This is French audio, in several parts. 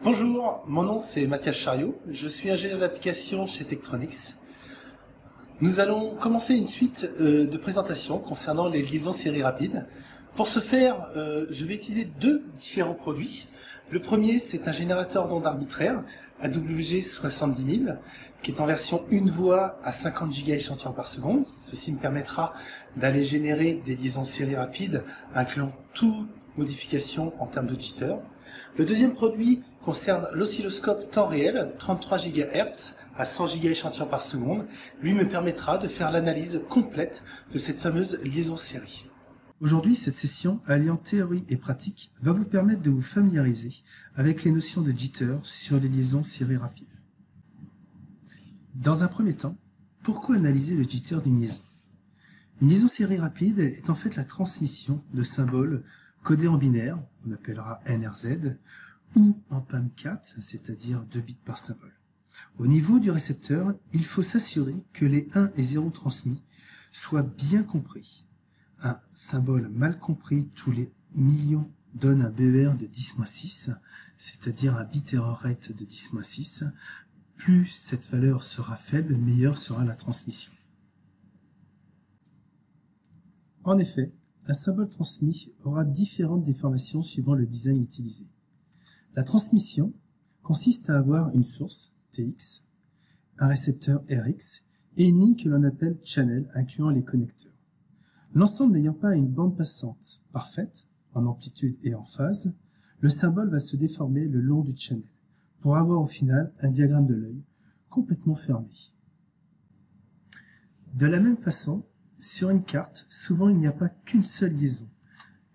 Bonjour, mon nom c'est Mathias Chariot, je suis ingénieur d'application chez Tektronix. Nous allons commencer une suite de présentations concernant les liaisons série rapides. Pour ce faire, je vais utiliser deux différents produits. Le premier, c'est un générateur d'ondes arbitraire, AWG 70000, qui est en version une voie à 50 Go échantillons par seconde. Ceci me permettra d'aller générer des liaisons série rapides, incluant toute modification en termes de jitter. Le deuxième produit concerne l'oscilloscope temps réel, 33 GHz à 100 Go échantillons par seconde. Lui me permettra de faire l'analyse complète de cette fameuse liaison série. Aujourd'hui, cette session, alliant théorie et pratique, va vous permettre de vous familiariser avec les notions de jitter sur les liaisons série rapides. Dans un premier temps, pourquoi analyser le jitter d'une liaison? Une liaison série rapide est en fait la transmission de symboles codés en binaire, on appellera NRZ, ou en PAM4, c'est-à-dire 2 bits par symbole. Au niveau du récepteur, il faut s'assurer que les 1 et 0 transmis soient bien compris. Un symbole mal compris tous les millions donne un BER de 10-6, c'est-à-dire un bit error rate de 10-6. Plus cette valeur sera faible, meilleure sera la transmission. En effet, un symbole transmis aura différentes déformations suivant le design utilisé. La transmission consiste à avoir une source, TX, un récepteur RX et une ligne que l'on appelle channel, incluant les connecteurs. L'ensemble n'ayant pas une bande passante parfaite, en amplitude et en phase, le symbole va se déformer le long du channel, pour avoir au final un diagramme de l'œil complètement fermé. De la même façon, sur une carte, souvent il n'y a pas qu'une seule liaison,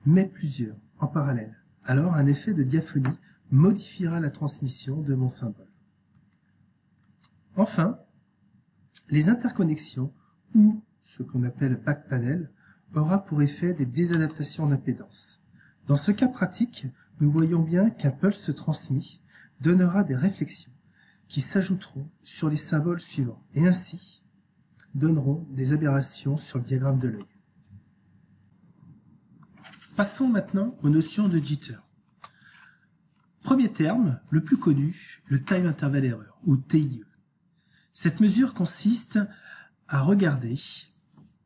mais plusieurs, en parallèle. Alors un effet de diaphonie modifiera la transmission de mon symbole. Enfin, les interconnexions, ou ce qu'on appelle backpanel, aura pour effet des désadaptations d'impédance. Dans ce cas pratique, nous voyons bien qu'un pulse transmis donnera des réflexions qui s'ajouteront sur les symboles suivants et ainsi donneront des aberrations sur le diagramme de l'œil. Passons maintenant aux notions de jitter. Premier terme, le plus connu, le Time Interval Error, ou TIE. Cette mesure consiste à regarder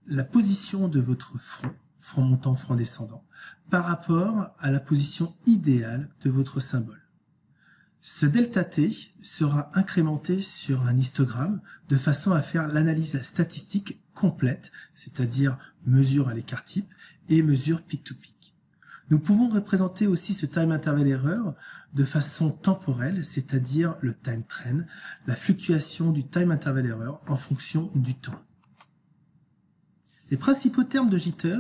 la position de votre front montant, front descendant, par rapport à la position idéale de votre symbole. Ce delta T sera incrémenté sur un histogramme de façon à faire l'analyse statistique complète, c'est-à-dire mesure à l'écart type et mesure peak-to-peak. Nous pouvons représenter aussi ce time interval error de façon temporelle, c'est-à-dire le time trend, la fluctuation du time interval error en fonction du temps. Les principaux termes de jitter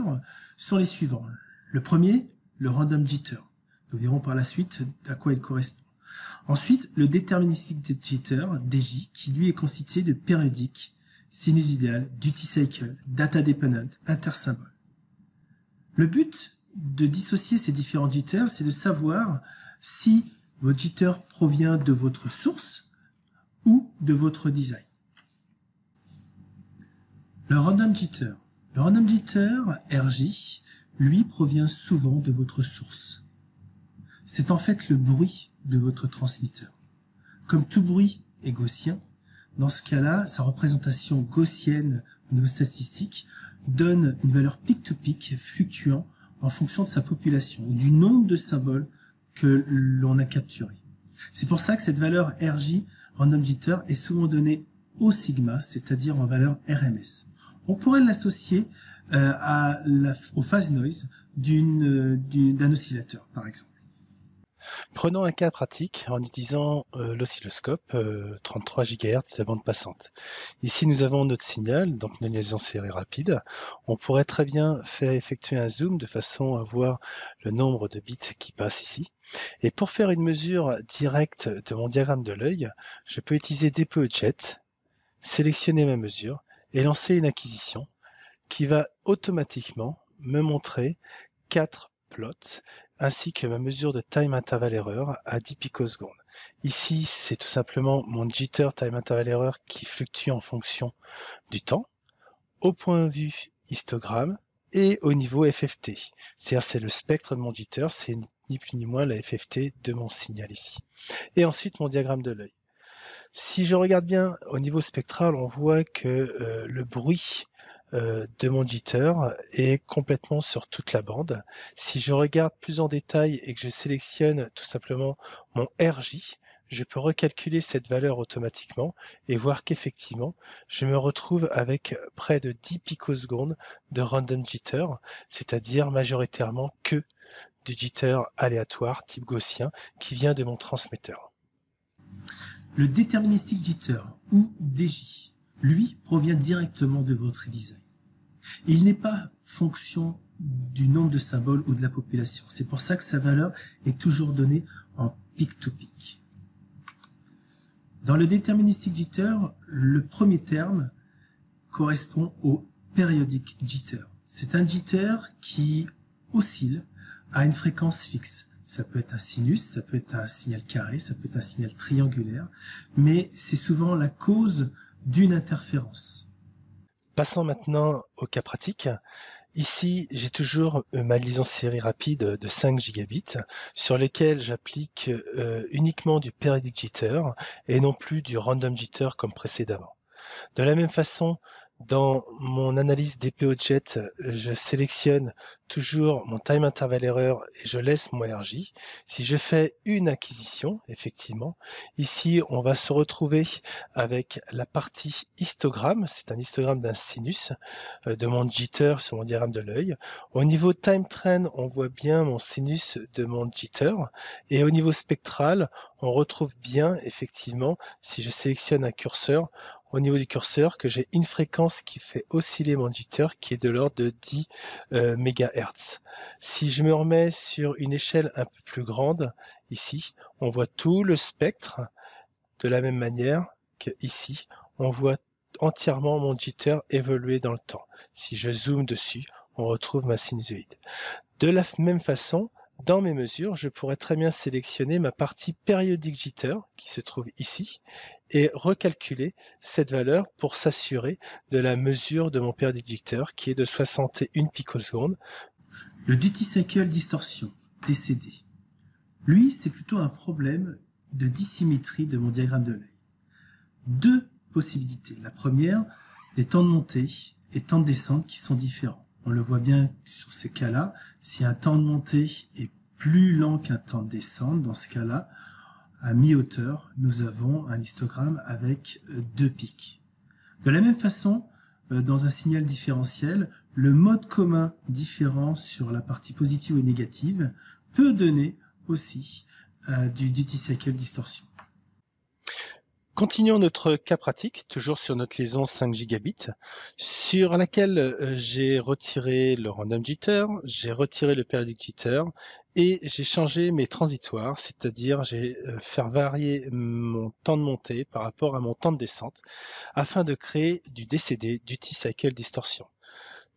sont les suivants. Le premier, le random jitter. Nous verrons par la suite à quoi il correspond. Ensuite, le déterministic jitter, DJ, qui lui est constitué de périodique, sinusoidal, duty cycle, data dependent, intersymbole. Le but de dissocier ces différents jitters, c'est de savoir si votre jitter provient de votre source ou de votre design. Le random jitter. Le random jitter, RJ, lui provient souvent de votre source. C'est en fait le bruit de votre transmetteur. Comme tout bruit est gaussien, dans ce cas-là, sa représentation gaussienne au niveau statistique donne une valeur peak-to-peak fluctuant en fonction de sa population, ou du nombre de symboles que l'on a capturés. C'est pour ça que cette valeur RJ, random jitter, est souvent donnée au sigma, c'est-à-dire en valeur RMS. On pourrait l'associer au phase noise d'un oscillateur, par exemple. Prenons un cas pratique en utilisant l'oscilloscope 33 GHz de bande passante. Ici, nous avons notre signal, donc une liaison série rapide. On pourrait très bien faire effectuer un zoom de façon à voir le nombre de bits qui passent ici. Et pour faire une mesure directe de mon diagramme de l'œil, je peux utiliser DPE-Jet, sélectionner ma mesure et lancer une acquisition qui va automatiquement me montrer 4 plots ainsi que ma mesure de time interval error à 10 picosecondes. Ici, c'est tout simplement mon jitter time interval error qui fluctue en fonction du temps. Au point de vue histogramme, et au niveau FFT. C'est-à-dire c'est le spectre de mon jitter, c'est ni plus ni moins la FFT de mon signal ici. Et ensuite mon diagramme de l'œil. Si je regarde bien au niveau spectral, on voit que le bruit de mon jitter est complètement sur toute la bande. Si je regarde plus en détail et que je sélectionne tout simplement mon RJ, je peux recalculer cette valeur automatiquement et voir qu'effectivement, je me retrouve avec près de 10 picosecondes de random jitter, c'est-à-dire majoritairement que du jitter aléatoire type gaussien qui vient de mon transmetteur. Le Deterministic Jitter, ou DJ, lui, provient directement de votre design. Il n'est pas fonction du nombre de symboles ou de la population. C'est pour ça que sa valeur est toujours donnée en peak-to-peak. Dans le Deterministic Jitter, le premier terme correspond au Periodic Jitter. C'est un jitter qui oscille à une fréquence fixe. Ça peut être un sinus, ça peut être un signal carré, ça peut être un signal triangulaire, mais c'est souvent la cause d'une interférence. Passons maintenant au cas pratique. Ici, j'ai toujours ma liaison série rapide de 5 gigabits sur lesquels j'applique uniquement du periodic jitter et non plus du random jitter comme précédemment. De la même façon, dans mon analyse DPO-Jet, je sélectionne toujours mon time interval error et je laisse mon RJ. Si je fais une acquisition, effectivement, ici on va se retrouver avec la partie histogramme, c'est un histogramme d'un sinus de mon jitter sur mon diagramme de l'œil. Au niveau time trend, on voit bien mon sinus de mon jitter et au niveau spectral, on retrouve bien effectivement, si je sélectionne un curseur, au niveau du curseur, que j'ai une fréquence qui fait osciller mon jitter qui est de l'ordre de 10 MHz. Si je me remets sur une échelle un peu plus grande, ici, on voit tout le spectre de la même manière qu'ici, on voit entièrement mon jitter évoluer dans le temps. Si je zoome dessus, on retrouve ma sinusoïde. De la même façon, dans mes mesures, je pourrais très bien sélectionner ma partie périodique jitter qui se trouve ici et recalculer cette valeur pour s'assurer de la mesure de mon périodique jitter qui est de 61 picosecondes. Le Duty Cycle Distortion, DCD. Lui, c'est plutôt un problème de dissymétrie de mon diagramme de l'œil. Deux possibilités. La première, des temps de montée et temps de descente qui sont différents. On le voit bien sur ces cas-là. Si un temps de montée est plus lent qu'un temps de descente, dans ce cas-là, à mi-hauteur, nous avons un histogramme avec deux pics. De la même façon, dans un signal différentiel, le mode commun différent sur la partie positive ou négative peut donner aussi du Duty Cycle Distortion. Continuons notre cas pratique, toujours sur notre liaison 5 gigabits, sur laquelle j'ai retiré le random jitter, j'ai retiré le periodic jitter et j'ai changé mes transitoires, c'est-à-dire j'ai fait varier mon temps de montée par rapport à mon temps de descente afin de créer du DCD, Duty Cycle Distortion.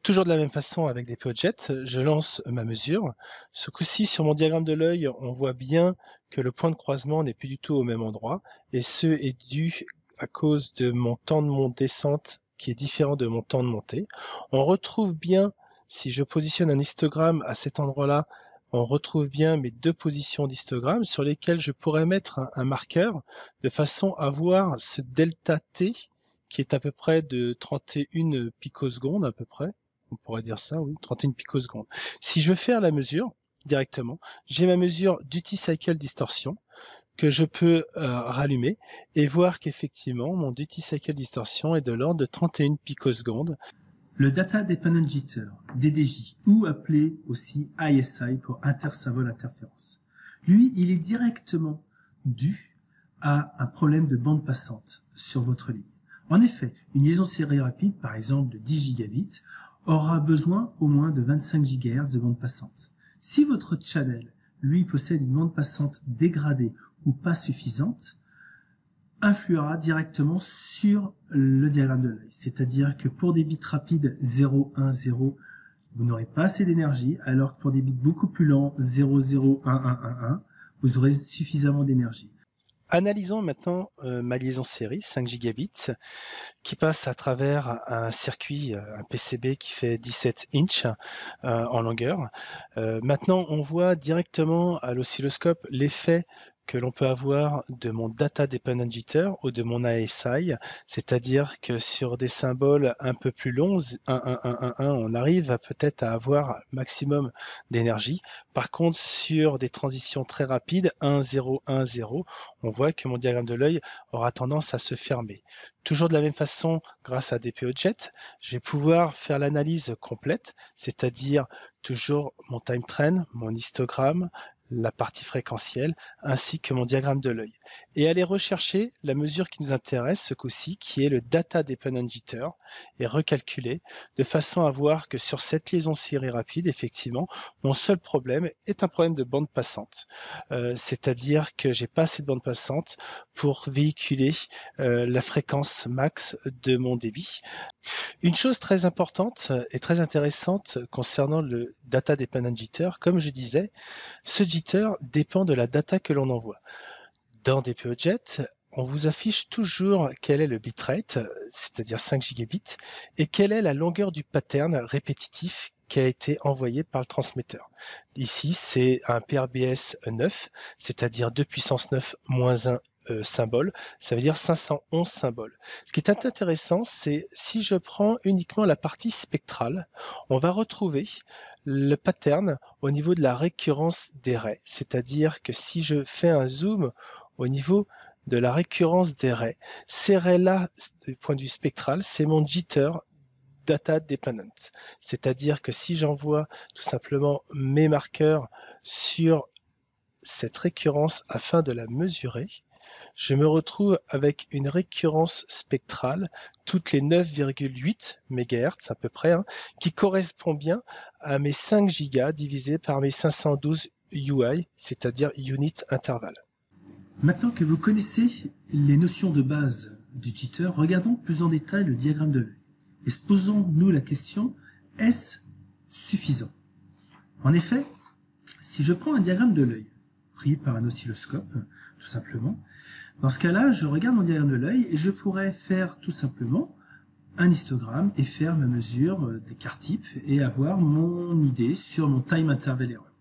Toujours de la même façon avec des POJET, je lance ma mesure. Ce coup-ci, sur mon diagramme de l'œil, on voit bien que le point de croisement n'est plus du tout au même endroit, et ce est dû à cause de mon temps de descente qui est différent de mon temps de montée. On retrouve bien, si je positionne un histogramme à cet endroit-là, on retrouve bien mes deux positions d'histogramme sur lesquelles je pourrais mettre un marqueur de façon à voir ce delta T qui est à peu près de 31 picosecondes à peu près. On pourrait dire ça, oui, 31 picosecondes. Si je veux faire la mesure directement, j'ai ma mesure Duty Cycle Distortion que je peux rallumer et voir qu'effectivement, mon Duty Cycle Distortion est de l'ordre de 31 picosecondes. Le Data Dependent Jitter, DDJ, ou appelé aussi ISI pour Intersymbol Interférence. Lui, il est directement dû à un problème de bande passante sur votre ligne. En effet, une liaison série rapide, par exemple de 10 gigabits, aura besoin au moins de 25 GHz de bande passante. Si votre channel, lui, possède une bande passante dégradée ou pas suffisante, influera directement sur le diagramme de l'œil. C'est-à-dire que pour des bits rapides 0, 1, 0, vous n'aurez pas assez d'énergie, alors que pour des bits beaucoup plus lents 0, 0, 1, 1, 1, 1, vous aurez suffisamment d'énergie. Analysons maintenant ma liaison série 5 gigabits qui passe à travers un circuit, un PCB qui fait 17 inches en longueur. Maintenant, on voit directement à l'oscilloscope l'effet que l'on peut avoir de mon Data Dependent Jitter ou de mon ASI, c'est-à-dire que sur des symboles un peu plus longs, 1, 1, 1, 1, 1, on arrive peut-être à avoir maximum d'énergie. Par contre, sur des transitions très rapides, 1, 0, 1, 0, on voit que mon diagramme de l'œil aura tendance à se fermer. Toujours de la même façon, grâce à DPOJet, je vais pouvoir faire l'analyse complète, c'est-à-dire toujours mon time trend, mon histogramme, la partie fréquentielle, ainsi que mon diagramme de l'œil. Et aller rechercher la mesure qui nous intéresse ce coup-ci, qui est le Data Dependent Jitter, et recalculer de façon à voir que sur cette liaison série rapide, effectivement, mon seul problème est un problème de bande passante. C'est-à-dire que j'ai pas assez de bande passante pour véhiculer la fréquence max de mon débit. Une chose très importante et très intéressante concernant le Data Dependent Jitter, comme je disais, ce jitter dépend de la data que l'on envoie. Dans DPOJet, on vous affiche toujours quel est le bitrate, c'est-à-dire 5 gigabits, et quelle est la longueur du pattern répétitif qui a été envoyé par le transmetteur. Ici, c'est un PRBS 9, c'est-à-dire 2 puissance 9 moins 1 symbole, ça veut dire 511 symboles. Ce qui est intéressant, c'est si je prends uniquement la partie spectrale, on va retrouver le pattern au niveau de la récurrence des raies. C'est-à-dire que si je fais un zoom au niveau de la récurrence des raies, ces raies-là, du point de vue spectral, c'est mon jitter data dependent. C'est-à-dire que si j'envoie tout simplement mes marqueurs sur cette récurrence afin de la mesurer, je me retrouve avec une récurrence spectrale toutes les 9,8 MHz à peu près, qui correspond bien à mes 5 gigas divisé par mes 512 UI, c'est-à-dire unit intervalle. Maintenant que vous connaissez les notions de base du jitter, regardons plus en détail le diagramme de l'œil. Et posons-nous la question, est-ce suffisant? En effet, si je prends un diagramme de l'œil, pris par un oscilloscope, tout simplement, dans ce cas-là, je regarde mon diagramme de l'œil et je pourrais faire tout simplement un histogramme et faire ma mesure d'écart type et avoir mon idée sur mon time interval error.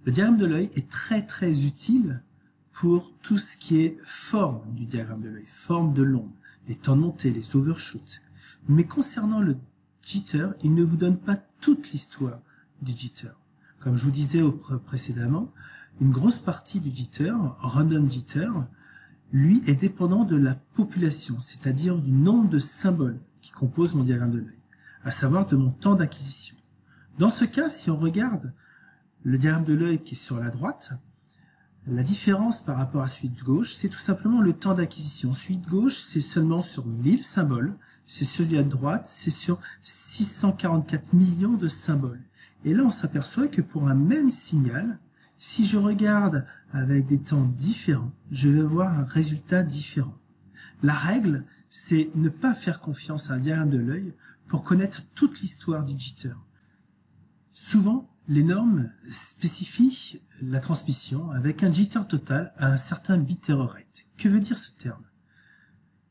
Le diagramme de l'œil est très utile pour tout ce qui est forme du diagramme de l'œil, forme de l'onde, les temps de montée, les overshoots. Mais concernant le jitter, il ne vous donne pas toute l'histoire du jitter. Comme je vous disais précédemment, une grosse partie du jitter, random jitter, lui est dépendant de la population, c'est-à-dire du nombre de symboles qui composent mon diagramme de l'œil, à savoir de mon temps d'acquisition. Dans ce cas, si on regarde le diagramme de l'œil qui est sur la droite, la différence par rapport à celui de gauche, c'est tout simplement le temps d'acquisition. Celui de gauche, c'est seulement sur 1000 symboles, c'est celui à droite, c'est sur 644 millions de symboles. Et là, on s'aperçoit que pour un même signal, si je regarde avec des temps différents, je vais avoir un résultat différent. La règle, c'est ne pas faire confiance à un diagramme de l'œil pour connaître toute l'histoire du jitter. Souvent, les normes spécifient la transmission avec un jitter total à un certain bit error rate. Que veut dire ce terme?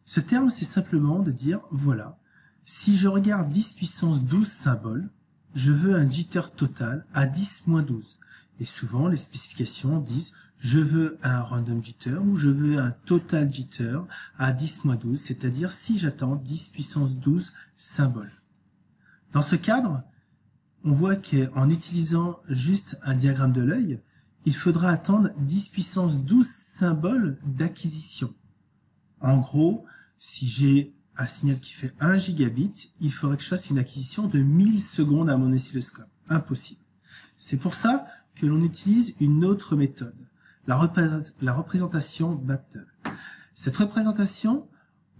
Ce terme, c'est simplement de dire, voilà, si je regarde 10 puissance 12 symboles, je veux un jitter total à 10-12. Et souvent, les spécifications disent, je veux un random jitter ou je veux un total jitter à 10-12, c'est-à-dire si j'attends 10 puissance 12 symboles. Dans ce cadre, on voit qu'en utilisant juste un diagramme de l'œil, il faudra attendre 10 puissance 12 symboles d'acquisition. En gros, si j'ai un signal qui fait 1 gigabit, il faudrait que je fasse une acquisition de 1000 secondes à mon oscilloscope. Impossible. C'est pour ça que l'on utilise une autre méthode, la représentation battle. Cette représentation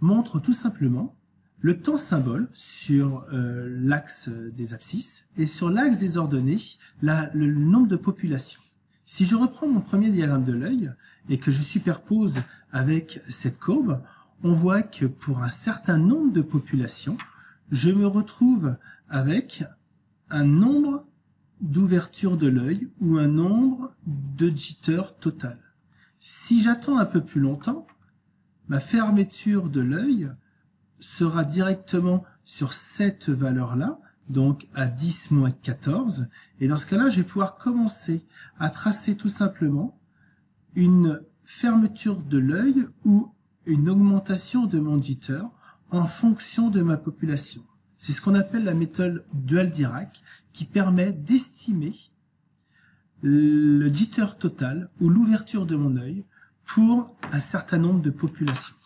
montre tout simplement le temps symbole sur l'axe des abscisses et sur l'axe des ordonnées, le nombre de populations. Si je reprends mon premier diagramme de l'œil et que je superpose avec cette courbe, on voit que pour un certain nombre de populations, je me retrouve avec un nombre d'ouverture de l'œil ou un nombre de jitter total. Si j'attends un peu plus longtemps, ma fermeture de l'œil sera directement sur cette valeur-là, donc à 10-14. Et dans ce cas-là, je vais pouvoir commencer à tracer tout simplement une fermeture de l'œil ou une augmentation de mon jitter en fonction de ma population. C'est ce qu'on appelle la méthode Dual-Dirac qui permet d'estimer le jitter total ou l'ouverture de mon œil pour un certain nombre de populations.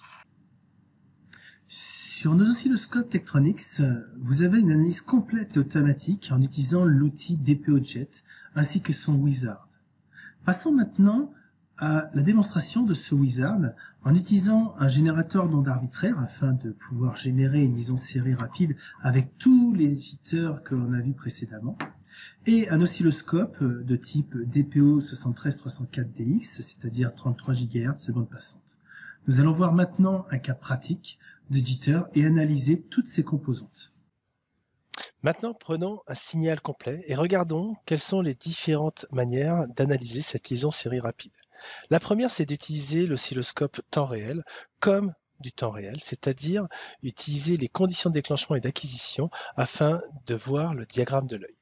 Sur nos oscilloscopes Tektronix, vous avez une analyse complète et automatique en utilisant l'outil DPOJet ainsi que son wizard. Passons maintenant à la démonstration de ce wizard en utilisant un générateur d'ondes arbitraires afin de pouvoir générer une liaison série rapide avec tous les jitters que l'on a vus précédemment et un oscilloscope de type DPO 73304DX, c'est-à-dire 33 GHz bande passante. Nous allons voir maintenant un cas pratique de jitter et analyser toutes ses composantes. Maintenant, prenons un signal complet et regardons quelles sont les différentes manières d'analyser cette liaison série rapide. La première, c'est d'utiliser l'oscilloscope temps réel comme du temps réel, c'est-à-dire utiliser les conditions de déclenchement et d'acquisition afin de voir le diagramme de l'œil.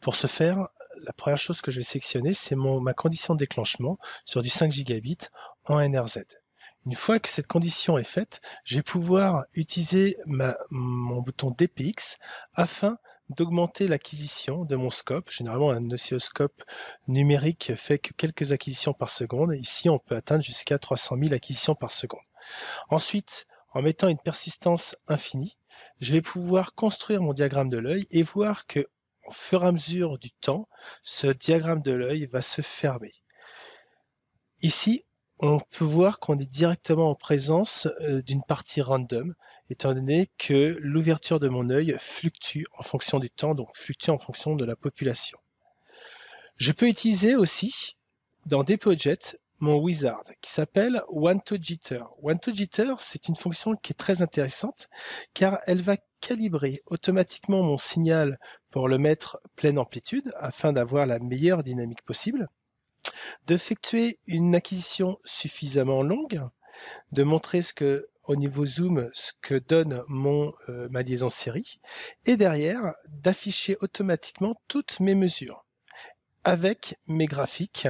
Pour ce faire, la première chose que je vais sélectionner, c'est ma condition de déclenchement sur du 5 gigabits en NRZ. Une fois que cette condition est faite, je vais pouvoir utiliser mon bouton DPX afin d'augmenter l'acquisition de mon scope. Généralement, un oscilloscope numérique fait que quelques acquisitions par seconde. Ici, on peut atteindre jusqu'à 300 000 acquisitions par seconde. Ensuite, en mettant une persistance infinie, je vais pouvoir construire mon diagramme de l'œil et voir que, au fur et à mesure du temps, ce diagramme de l'œil va se fermer. Ici, on peut voir qu'on est directement en présence d'une partie random, étant donné que l'ouverture de mon œil fluctue en fonction du temps, donc fluctue en fonction de la population. Je peux utiliser aussi, dans DPOJet, mon wizard qui s'appelle One-to-Jitter. One-to-Jitter, c'est une fonction qui est très intéressante car elle va calibrer automatiquement mon signal pour le mettre pleine amplitude afin d'avoir la meilleure dynamique possible, d'effectuer une acquisition suffisamment longue, de montrer au niveau zoom ce que donne ma liaison série, et derrière d'afficher automatiquement toutes mes mesures avec mes graphiques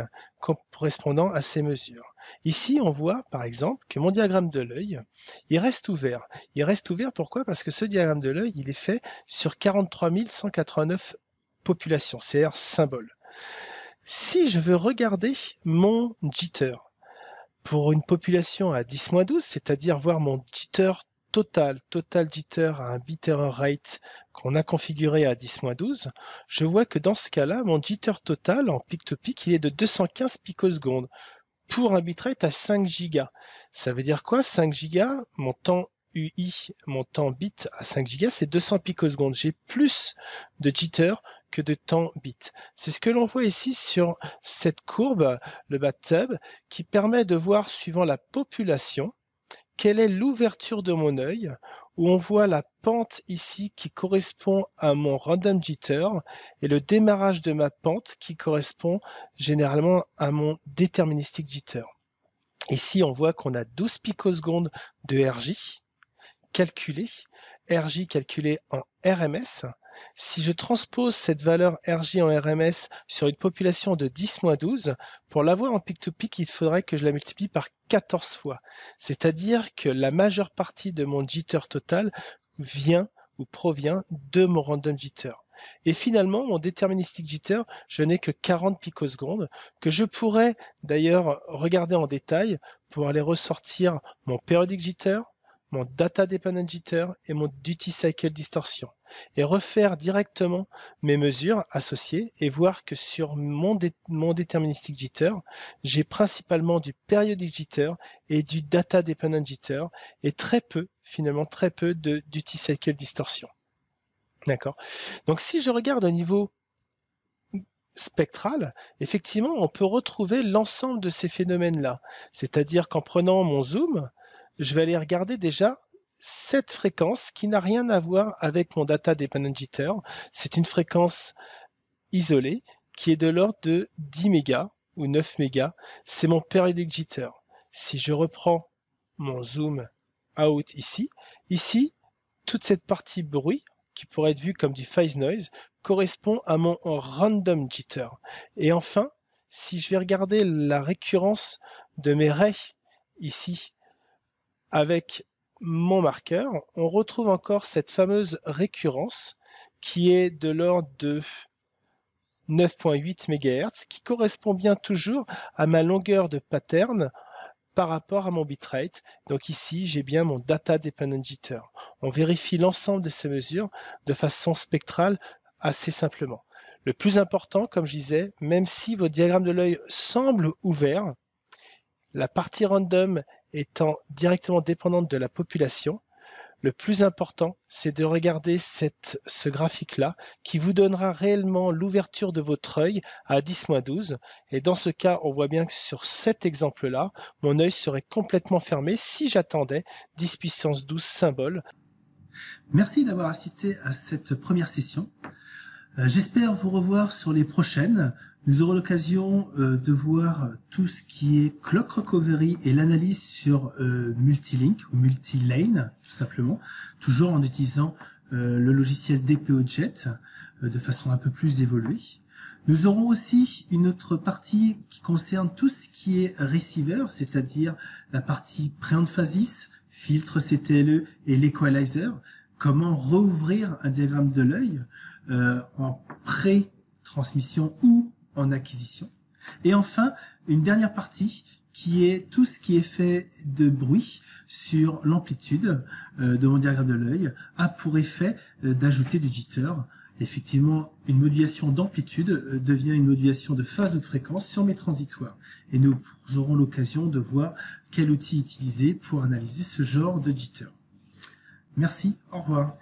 correspondant à ces mesures. Ici, on voit par exemple que mon diagramme de l'œil, il reste ouvert. Il reste ouvert pourquoi? Parce que ce diagramme de l'œil, il est fait sur 43 189 populations, c'est-à-dire symboles. Si je veux regarder mon jitter pour une population à 10-12, c'est-à-dire voir mon jitter total jitter à un bit error rate qu'on a configuré à 10-12, je vois que dans ce cas-là, mon jitter total en peak-to-peak, il est de 215 picosecondes pour un bitrate à 5 gigas. Ça veut dire quoi? 5 gigas, mon temps UI, mon temps bit à 5 gigas, c'est 200 picosecondes. J'ai plus de jitter que de temps bit. C'est ce que l'on voit ici sur cette courbe, le bathtub, qui permet de voir, suivant la population, quelle est l'ouverture de mon œil, où on voit la pente ici qui correspond à mon random jitter et le démarrage de ma pente qui correspond généralement à mon déterministic jitter. Ici, on voit qu'on a 12 picosecondes de RJ calculé en RMS. Si je transpose cette valeur RJ en RMS sur une population de 10-12, pour l'avoir en peak-to-peak, il faudrait que je la multiplie par 14 fois. C'est-à-dire que la majeure partie de mon jitter total vient ou provient de mon random jitter. Et finalement, mon déterministic jitter, je n'ai que 40 picosecondes, que je pourrais d'ailleurs regarder en détail pour aller ressortir mon periodic jitter, mon data dependent jitter et mon duty cycle distortion et refaire directement mes mesures associées et voir que sur mon déterministic jitter, j'ai principalement du periodic jitter et du data dependent jitter et finalement très peu de duty cycle distortion. D'accord. Donc si je regarde au niveau spectral, effectivement, on peut retrouver l'ensemble de ces phénomènes-là. C'est-à-dire qu'en prenant mon zoom, je vais aller regarder déjà cette fréquence qui n'a rien à voir avec mon data dependent jitter. C'est une fréquence isolée qui est de l'ordre de 10 mégas. ou 9 mégas, c'est mon periodic jitter. Si je reprends mon zoom out ici, toute cette partie bruit, qui pourrait être vue comme du phase noise, correspond à mon random jitter. Et enfin, si je vais regarder la récurrence de mes rays ici avec mon marqueur, on retrouve encore cette fameuse récurrence qui est de l'ordre de 9.8 MHz, qui correspond bien toujours à ma longueur de pattern par rapport à mon bitrate. Donc ici, j'ai bien mon data dependent jitter. On vérifie l'ensemble de ces mesures de façon spectrale assez simplement. Le plus important, comme je disais, même si votre diagramme de l'œil semble ouvert, la partie random étant directement dépendante de la population, le plus important, c'est de regarder ce graphique-là qui vous donnera réellement l'ouverture de votre œil à 10-12. Et dans ce cas, on voit bien que sur cet exemple-là, mon œil serait complètement fermé si j'attendais 10 puissance 12 symboles. Merci d'avoir assisté à cette première session. J'espère vous revoir sur les prochaines. Nous aurons l'occasion de voir tout ce qui est clock recovery et l'analyse sur multilink ou multilane, tout simplement, toujours en utilisant le logiciel DPOJet de façon un peu plus évoluée. Nous aurons aussi une autre partie qui concerne tout ce qui est receiver, c'est-à-dire la partie preamp phasis, filtre CTLE et l'equalizer. Comment rouvrir un diagramme de l'œil en pré-transmission ou en acquisition. Et enfin, une dernière partie qui est tout ce qui est fait de bruit sur l'amplitude de mon diagramme de l'œil a pour effet d'ajouter du jitter. Effectivement, une modulation d'amplitude devient une modulation de phase ou de fréquence sur mes transitoires. Et nous aurons l'occasion de voir quel outil utiliser pour analyser ce genre de jitter. Merci, au revoir.